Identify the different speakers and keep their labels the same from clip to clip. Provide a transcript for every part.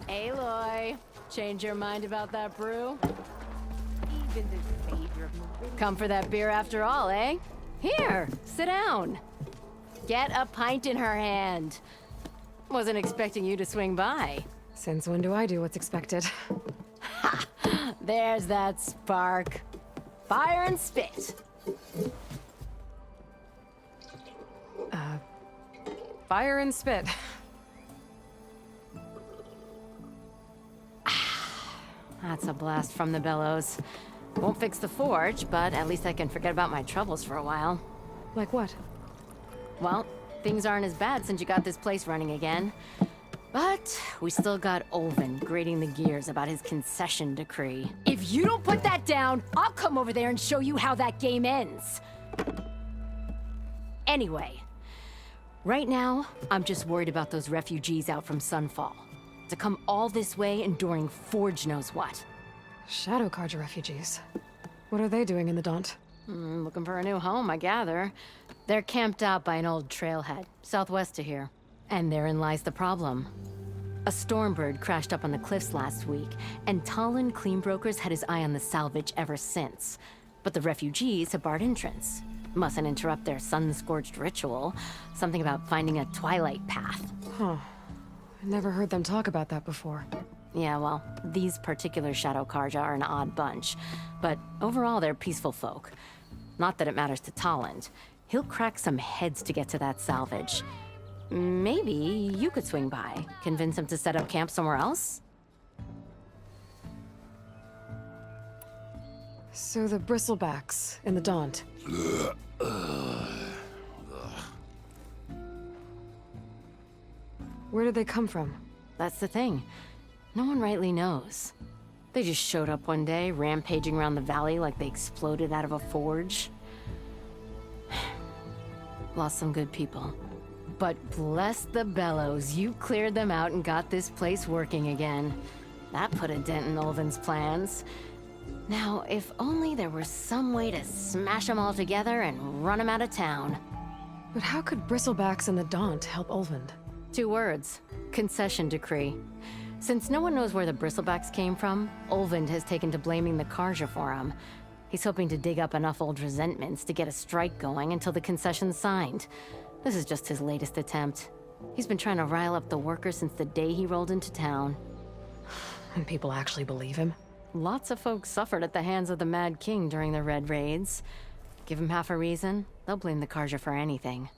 Speaker 1: Aloy, change your mind about that brew? Even the savior of Meridian. Come for that beer after all, eh? Here, sit down. Get a pint in her hand. Wasn't expecting you to swing by.
Speaker 2: Since when do I do what's expected?
Speaker 1: Ha! There's that spark. Fire and spit.
Speaker 2: Fire and spit.
Speaker 1: That's a blast from the bellows. Won't fix the forge, but at least I can forget about my troubles for a while.
Speaker 2: Like what?
Speaker 1: Well, things aren't as bad since you got this place running again. But we still got Olvin grating the gears about his concession decree. If you don't put that down, I'll come over there and show you how that game ends. Anyway, right now, I'm just worried about those refugees out from Sunfall. To come all this way enduring Forge knows what.
Speaker 2: Shadow Carja refugees. What are they doing in the Daunt?
Speaker 1: Looking for a new home, I gather. They're camped out by an old trailhead, southwest of here. And therein lies the problem. A stormbird crashed up on the cliffs last week, and Talon Cleanbrokers had his eye on the salvage ever since. But the refugees have barred entrance. Mustn't interrupt their sun-scorched ritual. Something about finding a Twilight path.
Speaker 2: Huh. I never heard them talk about that before.
Speaker 1: Yeah, well, these particular Shadow Carja are an odd bunch. But overall, they're peaceful folk. Not that it matters to Talon. He'll crack some heads to get to that salvage. Maybe you could swing by, convince him to set up camp somewhere else?
Speaker 2: So the Bristlebacks in the Daunt. Where did they come from?
Speaker 1: That's the thing. No one rightly knows. They just showed up one day, rampaging around the valley like they exploded out of a forge. Lost some good people. But bless the bellows, you cleared them out and got this place working again. That put a dent in Olvin's plans. Now, if only there were some way to smash them all together and run them out of town.
Speaker 2: But how could Bristlebacks and the Daunt help Olvind?
Speaker 1: 2 words. Concession decree. Since no one knows where the Bristlebacks came from, Olvind has taken to blaming the Carja for them. He's hoping to dig up enough old resentments to get a strike going until the concession's signed. This is just his latest attempt. He's been trying to rile up the workers since the day he rolled into town.
Speaker 2: And people actually believe him?
Speaker 1: Lots of folks suffered at the hands of the Mad King during the Red Raids. Give him half a reason, they'll blame the Carja for anything.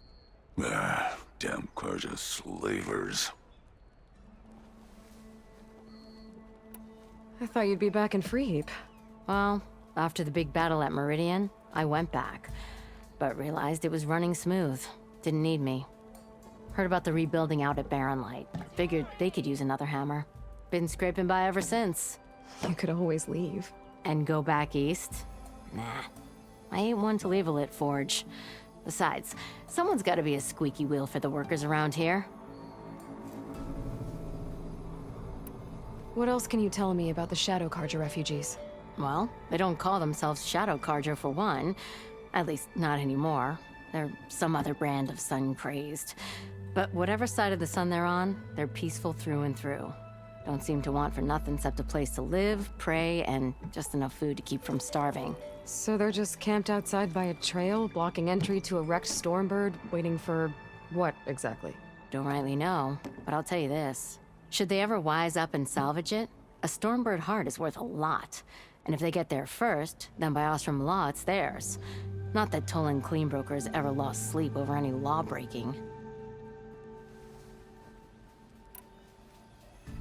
Speaker 3: Damn Carja slavers.
Speaker 2: I thought you'd be back in Freeheap.
Speaker 1: Well, after the big battle at Meridian, I went back. But realized it was running smooth. Didn't need me. Heard about the rebuilding out at Barren Light. Figured they could use another hammer. Been scraping by ever since.
Speaker 2: You could always leave.
Speaker 1: And go back east? Nah. I ain't one to leave a lit forge. Besides, someone's gotta be a squeaky wheel for the workers around here.
Speaker 2: What else can you tell me about the Shadow Carja refugees?
Speaker 1: Well, they don't call themselves Shadow Carja for one. At least, not anymore. They're some other brand of sun-crazed. But whatever side of the sun they're on, they're peaceful through and through. Don't seem to want for nothing except a place to live, pray, and just enough food to keep from starving.
Speaker 2: So they're just camped outside by a trail, blocking entry to a wrecked stormbird, waiting for... what, exactly?
Speaker 1: Don't rightly know, but I'll tell you this. Should they ever wise up and salvage it, a stormbird heart is worth a lot. And if they get there first, then by Ostrom law, it's theirs. Not that Tolan Cleanbrokers ever lost sleep over any law-breaking.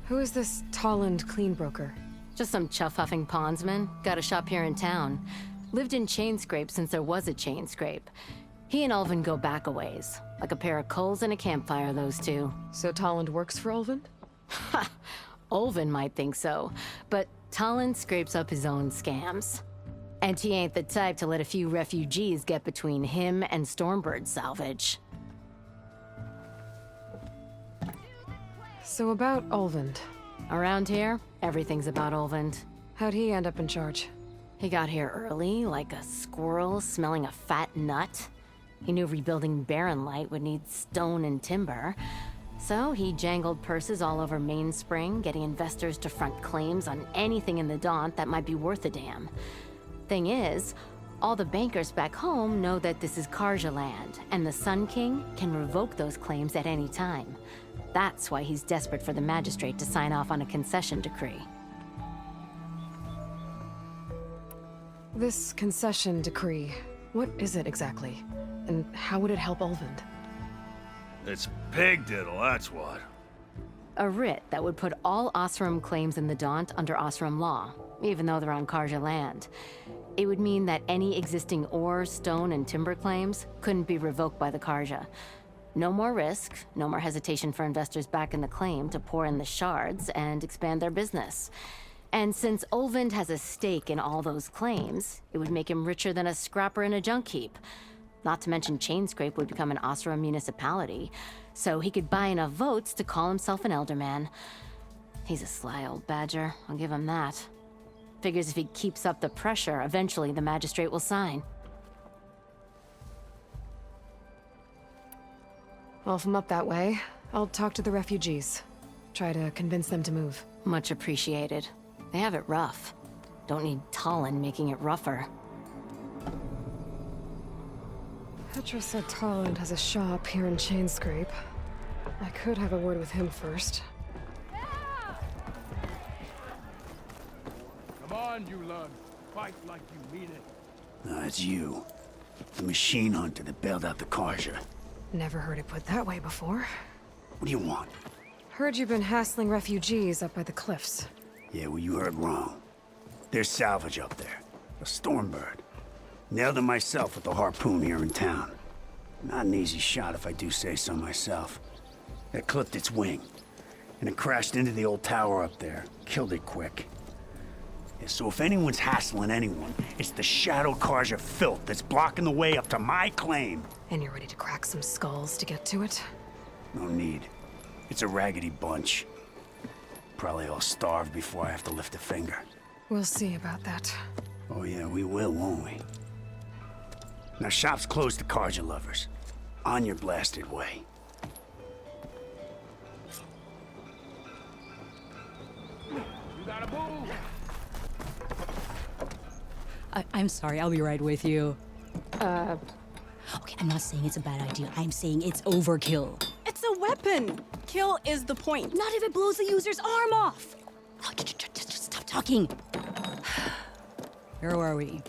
Speaker 2: Who is this Talland Cleanbroker?
Speaker 1: Just some chuff-huffing pondsman. Got a shop here in town. Lived in Chainscrape since there was a Chainscrape. He and Ulvin go back a ways. Like a pair of coals and a campfire, those two.
Speaker 2: So Talland works for Olvind?
Speaker 1: Ha! Ulvin might think so, but Talon scrapes up his own scams. And he ain't the type to let a few refugees get between him and Stormbird salvage.
Speaker 2: So about Olvind.
Speaker 1: Around here, everything's about Ulvind.
Speaker 2: How'd he end up in charge?
Speaker 1: He got here early, like a squirrel smelling a fat nut. He knew rebuilding Barren Light would need stone and timber. So he jangled purses all over Mainspring, getting investors to front claims on anything in the Daunt that might be worth a damn. Thing is, all the bankers back home know that this is Karja land, and the Sun King can revoke those claims at any time. That's why he's desperate for the magistrate to sign off on a concession decree.
Speaker 2: This concession decree, what is it exactly? And how would it help Ulvund?
Speaker 3: It's pig diddle, that's what.
Speaker 1: A writ that would put all Osram claims in the Daunt under Osram law, even though they're on Karja land. It would mean that any existing ore, stone, and timber claims couldn't be revoked by the Karja. No more risk, no more hesitation for investors back in the claim to pour in the shards and expand their business. And since Ulvund has a stake in all those claims, it would make him richer than a scrapper in a junk heap. Not to mention Chainscrape would become an Osram municipality, so he could buy enough votes to call himself an elderman. He's a sly old badger, I'll give him that. Figures if he keeps up the pressure, eventually the magistrate will sign.
Speaker 2: Well, if I'm up that way, I'll talk to the refugees. Try to convince them to move.
Speaker 1: Much appreciated. They have it rough. Don't need Talon making it rougher.
Speaker 2: Petra said Talon has a shop here in Chainscrape. I could have a word with him first.
Speaker 4: Come on, you lug. Fight like you mean it.
Speaker 5: It's you. The machine hunter that bailed out the Karja.
Speaker 2: Never heard it put that way before.
Speaker 5: What do you want?
Speaker 2: Heard you've been hassling refugees up by the cliffs.
Speaker 5: Yeah, well, you heard wrong. There's salvage up there. A Stormbird. Nailed him myself with the harpoon here in town. Not an easy shot if I do say so myself. It clipped its wing, and it crashed into the old tower up there. Killed it quick. Yeah, so if anyone's hassling anyone, it's the Shadow Karja filth that's blocking the way up to my claim.
Speaker 2: And you're ready to crack some skulls to get to it?
Speaker 5: No need. It's a raggedy bunch. Probably all starved before I have to lift a finger.
Speaker 2: We'll see about that.
Speaker 5: Oh yeah, we will, won't we? Now shop's closed to Karja lovers. On your blasted way.
Speaker 4: You gotta move.
Speaker 6: I'm sorry, I'll be right with you.
Speaker 7: Okay, I'm not saying it's a bad idea. I'm saying it's overkill.
Speaker 6: It's a weapon! Kill is the point.
Speaker 7: Not if it blows the user's arm off. Oh, just stop talking.
Speaker 6: Where are we?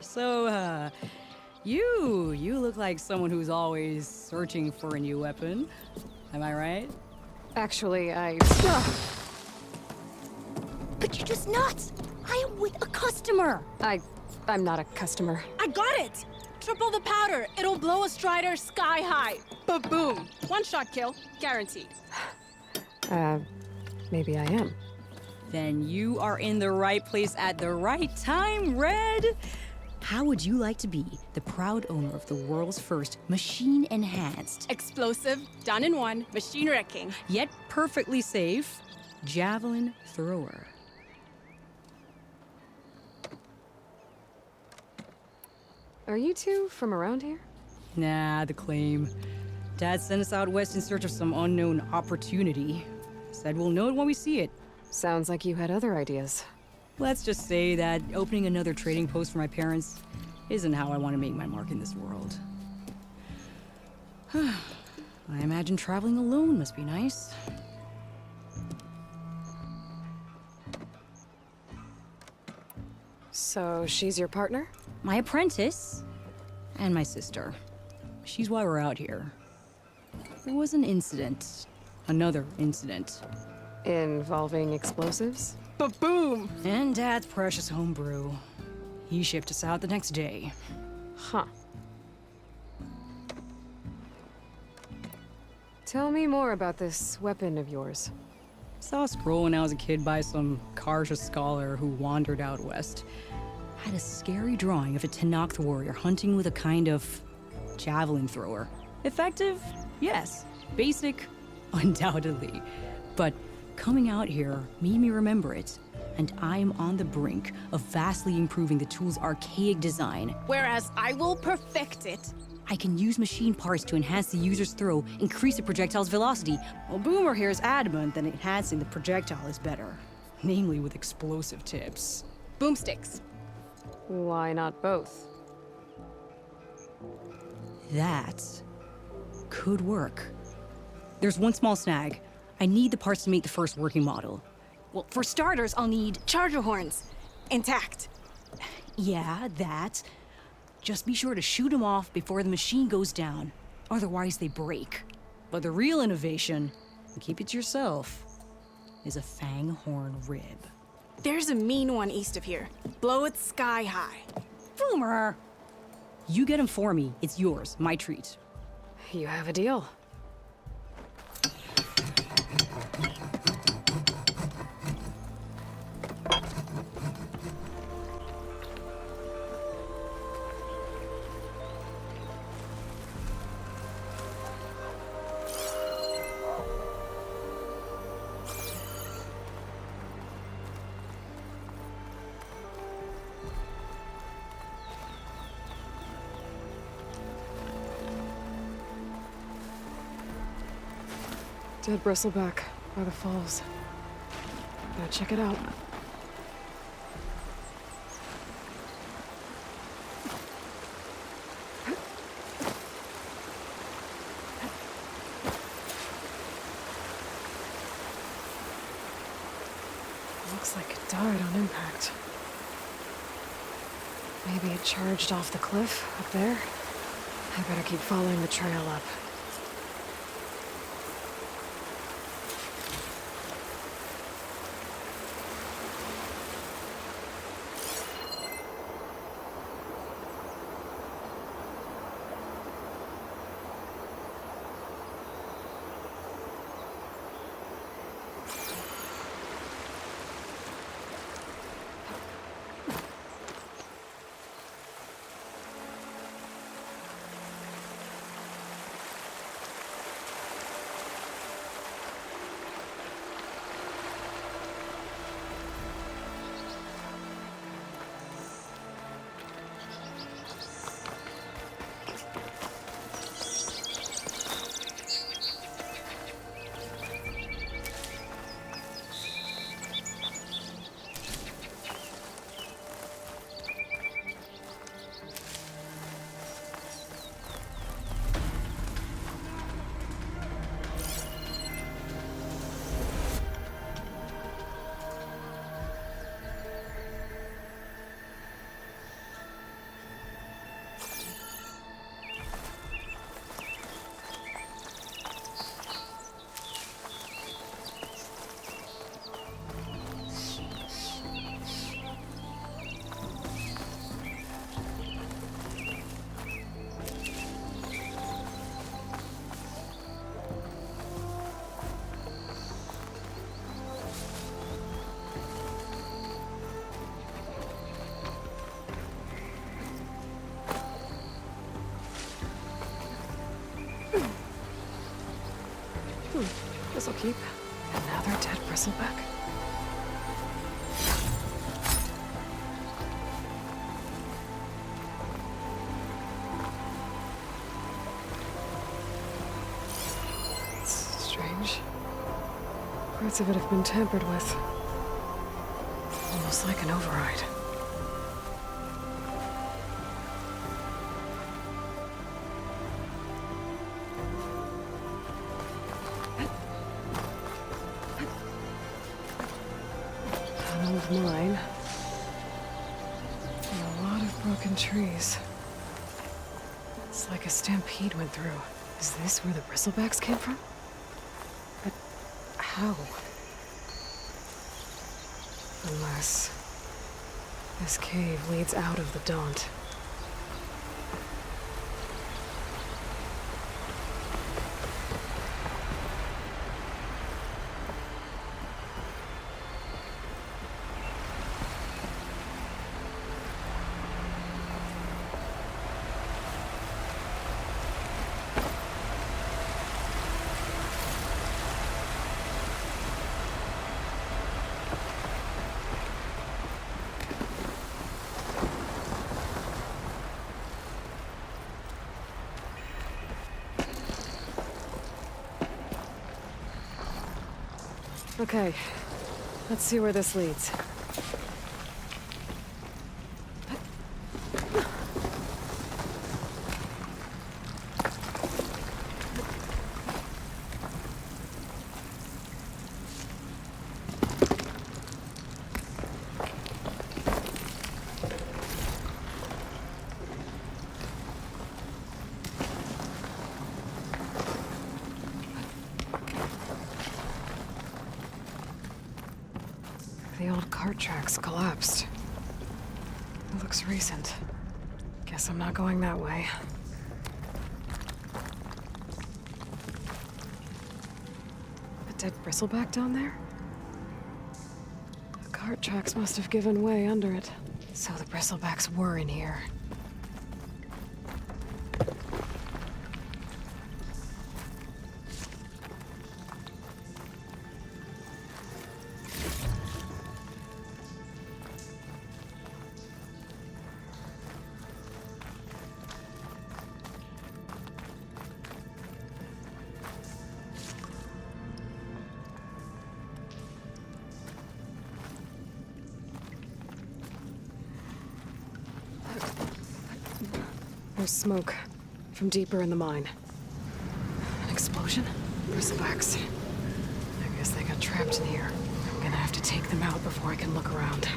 Speaker 6: So, you look like someone who's always searching for a new weapon. Am I right?
Speaker 2: Actually,
Speaker 7: But you're just nuts. I am with a customer.
Speaker 2: I'm not a customer.
Speaker 6: I got it! Triple the powder. It'll blow a Strider sky high. Ba-boom. One-shot kill. Guaranteed.
Speaker 2: Maybe I am.
Speaker 6: Then you are in the right place at the right time, Red.
Speaker 7: How would you like to be the proud owner of the world's first machine-enhanced,
Speaker 6: Explosive, done in one, machine wrecking, yet perfectly safe, javelin thrower.
Speaker 2: Are you two from around here?
Speaker 6: Nah, the claim. Dad sent us out west in search of some unknown opportunity. Said we'll know it when we see it.
Speaker 2: Sounds like you had other ideas.
Speaker 6: Let's just say that opening another trading post for my parents isn't how I want to make my mark in this world. I imagine traveling alone must be nice.
Speaker 2: So she's your partner?
Speaker 6: My apprentice and my sister. She's why we're out here. There was an incident. Another incident.
Speaker 2: Involving explosives?
Speaker 6: Ba-boom! And Dad's precious homebrew. He shipped us out the next day.
Speaker 2: Huh. Tell me more about this weapon of yours.
Speaker 6: Saw a scroll when I was a kid by some Karja scholar who wandered out west. Had a scary drawing of a Tenakth warrior hunting with a kind of javelin thrower. Effective? Yes. Basic? Undoubtedly. But coming out here made me remember it, and I'm on the brink of vastly improving the tool's archaic design.
Speaker 8: Whereas I will perfect it.
Speaker 7: I can use machine parts to enhance the user's throw, increase the projectile's velocity.
Speaker 6: Well, Boomer here is adamant that enhancing the projectile is better. Namely with explosive tips. Boomsticks.
Speaker 2: Why not both?
Speaker 7: That could work. There's one small snag. I need the parts to make the first working model.
Speaker 8: Well, for starters, I'll need charger horns. Intact.
Speaker 7: Yeah, that. Just be sure to shoot them off before the machine goes down. Otherwise, they break.
Speaker 6: But the real innovation, and keep it to yourself, is a fang horn rib.
Speaker 8: There's a mean one east of here. Blow it sky high.
Speaker 7: Boomer! You get him for me. It's yours. My treat.
Speaker 2: You have a deal. Dead bristleback by the falls. Gotta check it out. Looks like it died on impact. Maybe it charged off the cliff up there. I better keep following the trail up. This'll keep. Another dead bristleback. It's strange. Parts of it have been tampered with. Almost like an override. Of mine. And a lot of broken trees. It's like a stampede went through. Is this where the bristlebacks came from? But how? Unless this cave leads out of the Daunt. Okay, let's see where this leads. The old cart tracks collapsed. It looks recent. Guess I'm not going that way. A dead bristleback down there? The cart tracks must have given way under it. So the bristlebacks were in here. There's smoke from deeper in the mine. An explosion? Bristlebacks. I guess they got trapped in here. I'm gonna have to take them out before I can look around.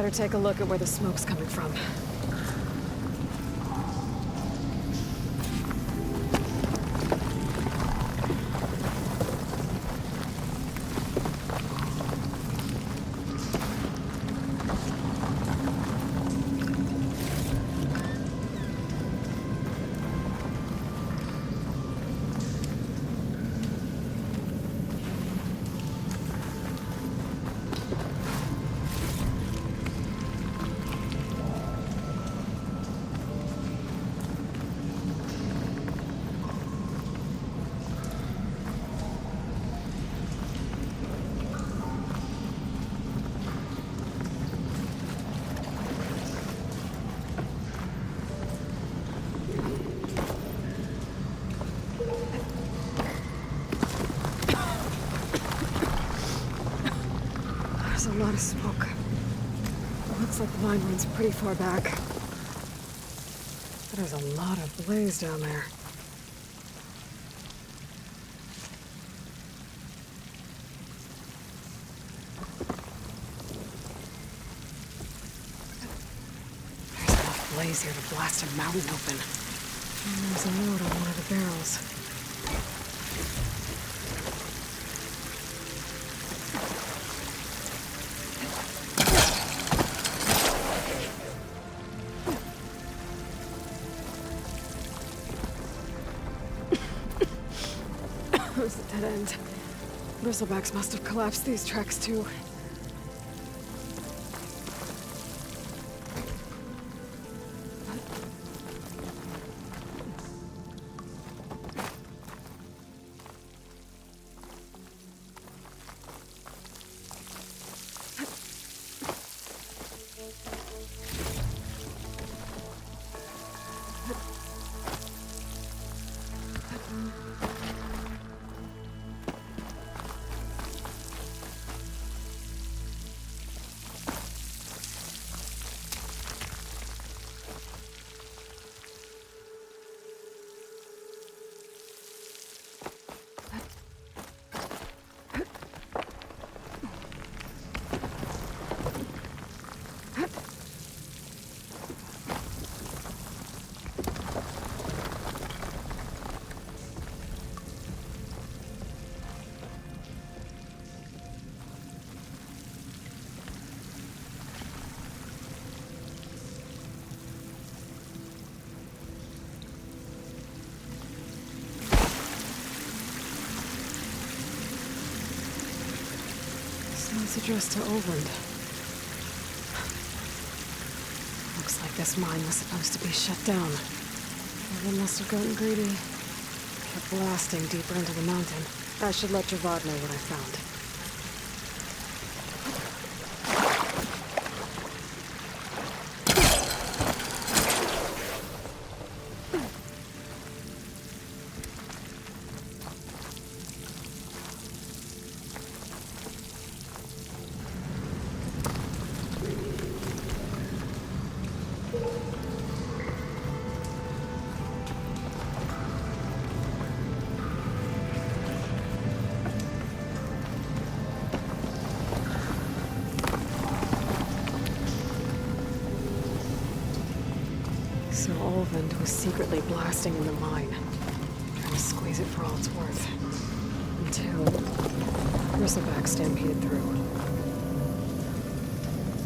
Speaker 2: better take a look at where the smoke's coming from. There's a lot of smoke. It looks like the mine runs pretty far back. But there's a lot of blaze down there. There's enough blaze here to blast a mountain open. And there's a note on one of the barrels. There's a dead end. Bristlebacks must have collapsed these tracks too. It's addressed to Overrun. Looks like this mine was supposed to be shut down. Everyone must have gotten greedy. Kept blasting deeper into the mountain. I should let Javad know what I found. So Ulvund was secretly blasting in the mine, trying to squeeze it for all it's worth. Until Bristlebacks stampeded through.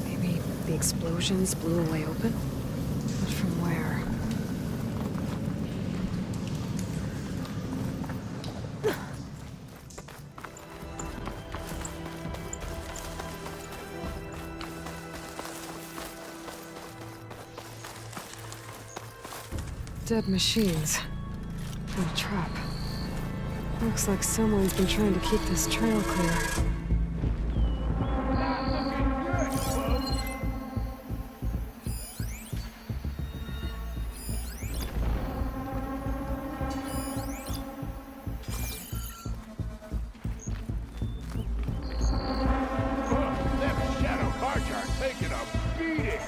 Speaker 2: Maybe the explosions blew a way open? But from where? Dead machines. And a trap. Looks like someone's been trying to keep this trail clear.
Speaker 4: Them shadow cards are taking a beating.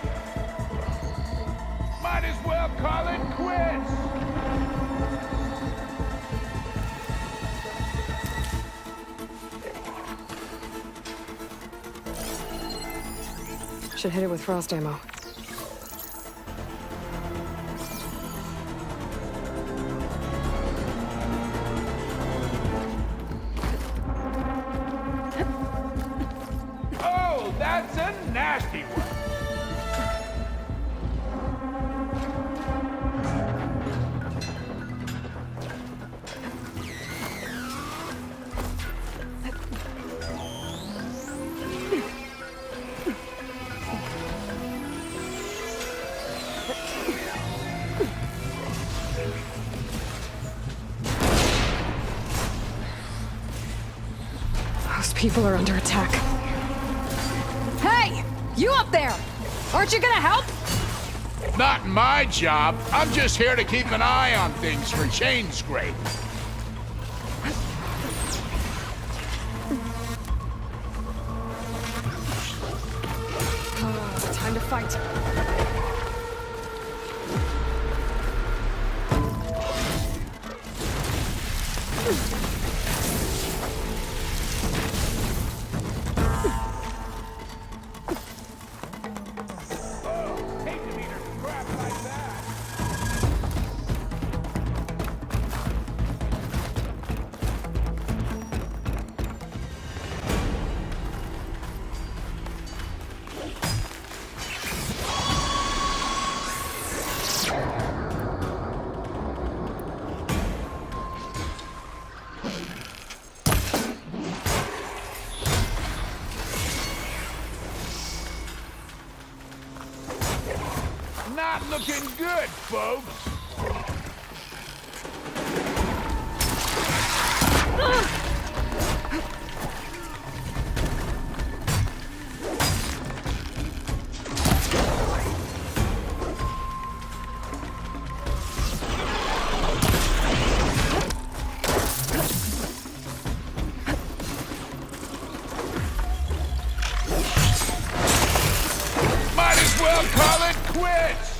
Speaker 4: Might as well call it quits.
Speaker 2: Should hit it with frost ammo.
Speaker 4: Oh, that's a nasty one.
Speaker 2: Those people are under attack.
Speaker 7: Hey! You up there! Aren't you gonna help?
Speaker 4: Not my job. I'm just here to keep an eye on things for chain scrape.
Speaker 2: Time to fight.
Speaker 4: Hate to meet her crap like that. Not looking good, folks. Might as well call it quits.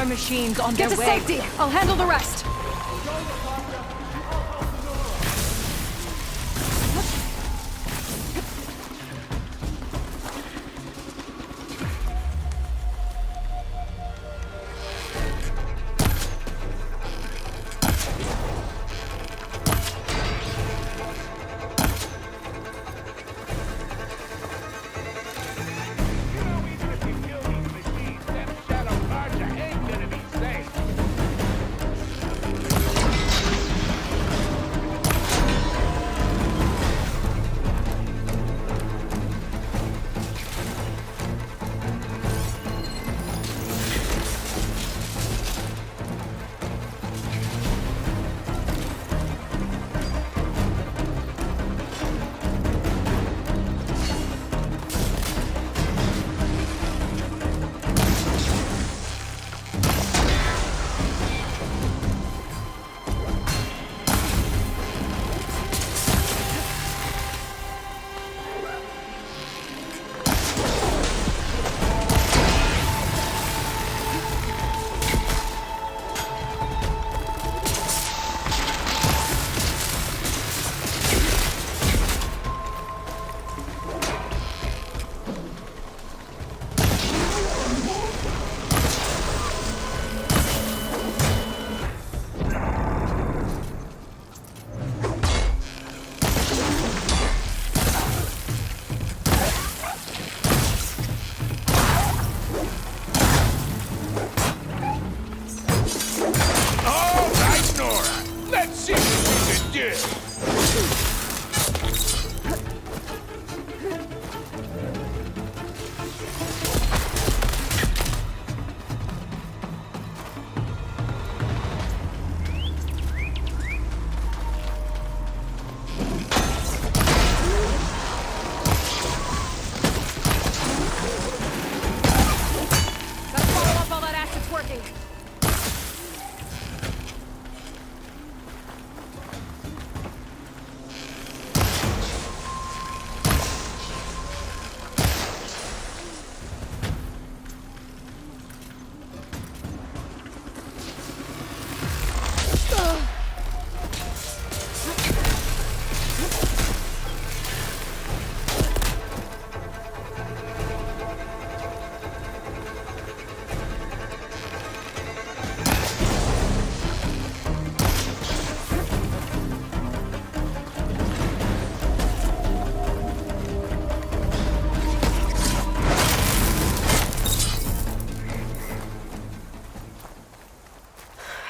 Speaker 7: our machines on
Speaker 2: Get
Speaker 7: their
Speaker 2: to
Speaker 7: way.
Speaker 2: safety! I'll handle the rest!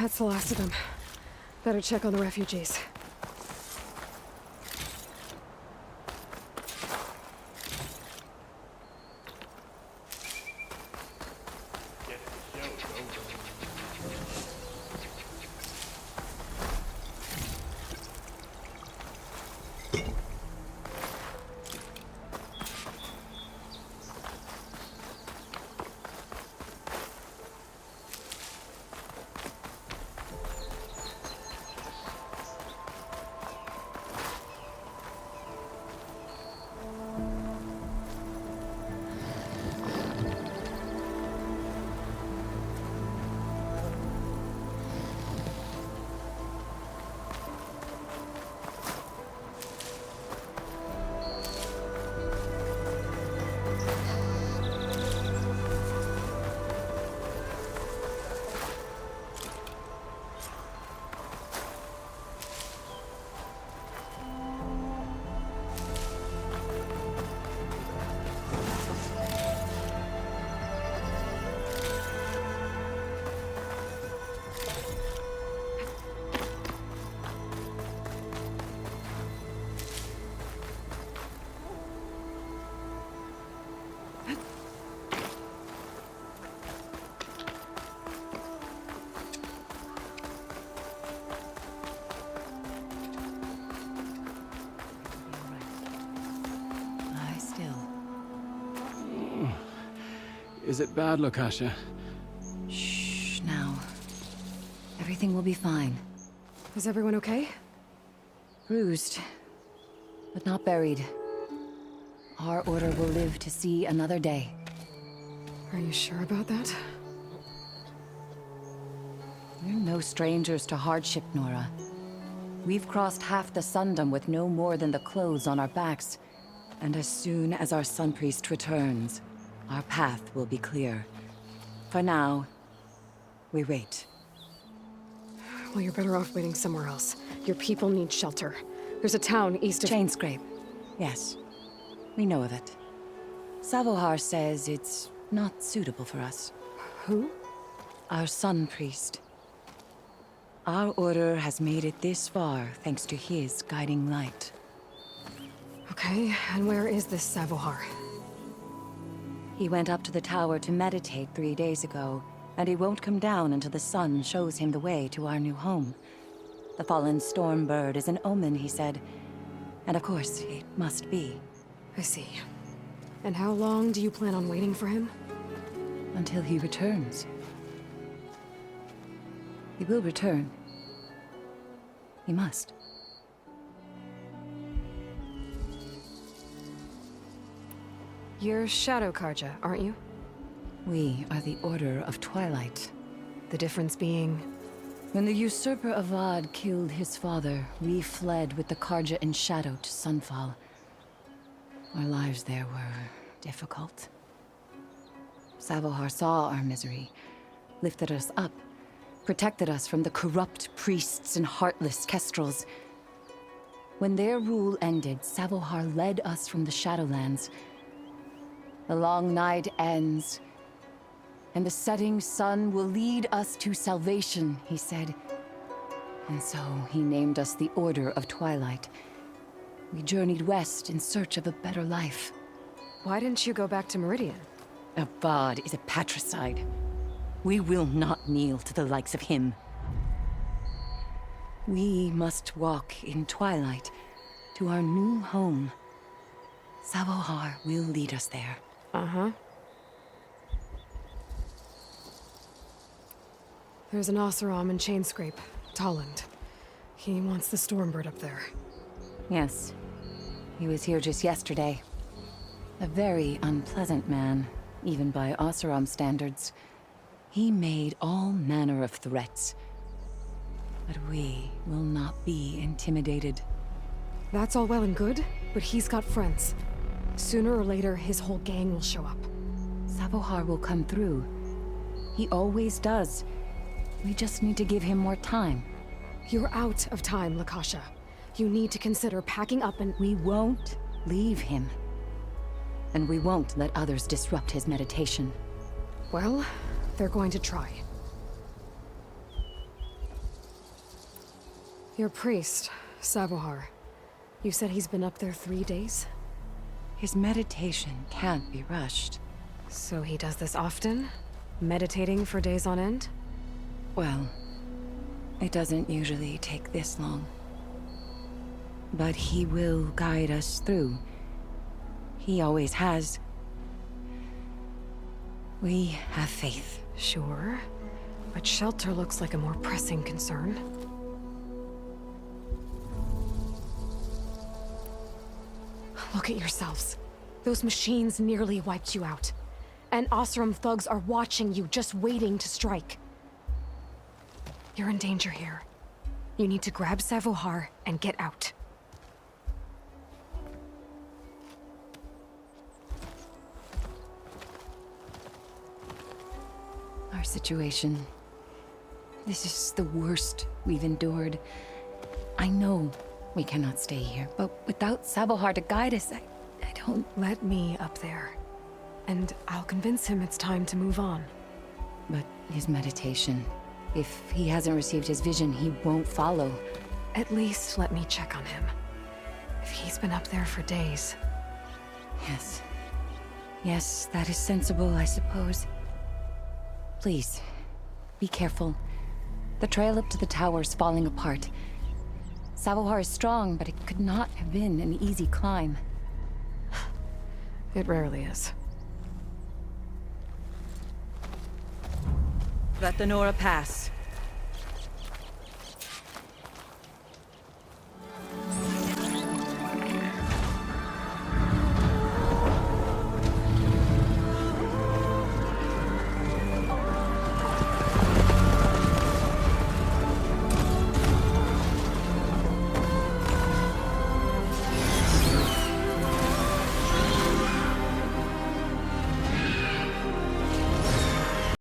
Speaker 2: That's the last of them. Better check on the refugees.
Speaker 9: Is it bad, Lokasha?
Speaker 7: Shh, now. Everything will be fine.
Speaker 2: Is everyone okay?
Speaker 7: Bruised, but not buried. Our order will live to see another day.
Speaker 2: Are you sure about that?
Speaker 10: no strangers to hardship, Nora. We've crossed half the Sundom with no more than the clothes on our backs. And as soon as our Sun Priest returns, our path will be clear. For now, we wait.
Speaker 2: Well, you're better off waiting somewhere else. Your people need shelter. There's a town east of...
Speaker 10: Chainscrape. Yes. We know of it. Savohar says it's not suitable for us.
Speaker 2: Who?
Speaker 10: Our Sun Priest. Our order has made it this far thanks to his guiding light.
Speaker 2: Okay, and where is this Savohar?
Speaker 10: He went up to the tower to meditate 3 days ago, and he won't come down until the sun shows him the way to our new home. The fallen storm bird is an omen, he said. And of course, it must be.
Speaker 2: I see. And how long do you plan on waiting for him?
Speaker 10: Until he returns. He will return. He must.
Speaker 2: You're Shadow Karja, aren't you?
Speaker 10: We are the Order of Twilight.
Speaker 2: The difference being...
Speaker 10: When the usurper Avad killed his father, we fled with the Karja in shadow to Sunfall. Our lives there were difficult. Savohar saw our misery, lifted us up, protected us from the corrupt priests and heartless kestrels. When their rule ended, Savohar led us from the Shadowlands. The long night ends, and the setting sun will lead us to salvation, he said. And so he named us the Order of Twilight. We journeyed west in search of a better life.
Speaker 2: Why didn't you go back to Meridian?
Speaker 10: Avad is a patricide. We will not kneel to the likes of him. We must walk in Twilight to our new home. Savohar will lead us there.
Speaker 2: Uh-huh. There's an Oseram in Chainscrape, Tolland. He wants the Stormbird up there.
Speaker 10: Yes. He was here just yesterday. A very unpleasant man, even by Oseram standards. He made all manner of threats. But we will not be intimidated.
Speaker 2: That's all well and good, but he's got friends. Sooner or later, his whole gang will show up.
Speaker 10: Savohar will come through. He always does. We just need to give him more time.
Speaker 2: You're out of time, Lakasha. You need to consider packing up and...
Speaker 10: We won't leave him. And we won't let others disrupt his meditation.
Speaker 2: Well, they're going to try. Your priest, Savohar. You said he's been up there 3 days?
Speaker 10: His meditation can't be rushed.
Speaker 2: So he does this often? Meditating for days on end?
Speaker 10: Well, it doesn't usually take this long. But he will guide us through. He always has. We have faith.
Speaker 2: Sure. But shelter looks like a more pressing concern. Look at yourselves. Those machines nearly wiped you out. And Oseram thugs are watching you, just waiting to strike. You're in danger here. You need to grab Savohar and get out.
Speaker 10: Our situation. This is the worst we've endured. I know we cannot stay here, but without Savohar to guide us, I don't...
Speaker 2: Let me up there. And I'll convince him it's time to move on.
Speaker 10: But his meditation... If he hasn't received his vision, he won't follow.
Speaker 2: At least let me check on him. If he's been up there for days.
Speaker 10: Yes. Yes, that is sensible, I suppose. Please, be careful. The trail up to the tower's falling apart. Savohar is strong, but it could not have been an easy climb.
Speaker 2: It rarely is.
Speaker 7: Let the Nora pass.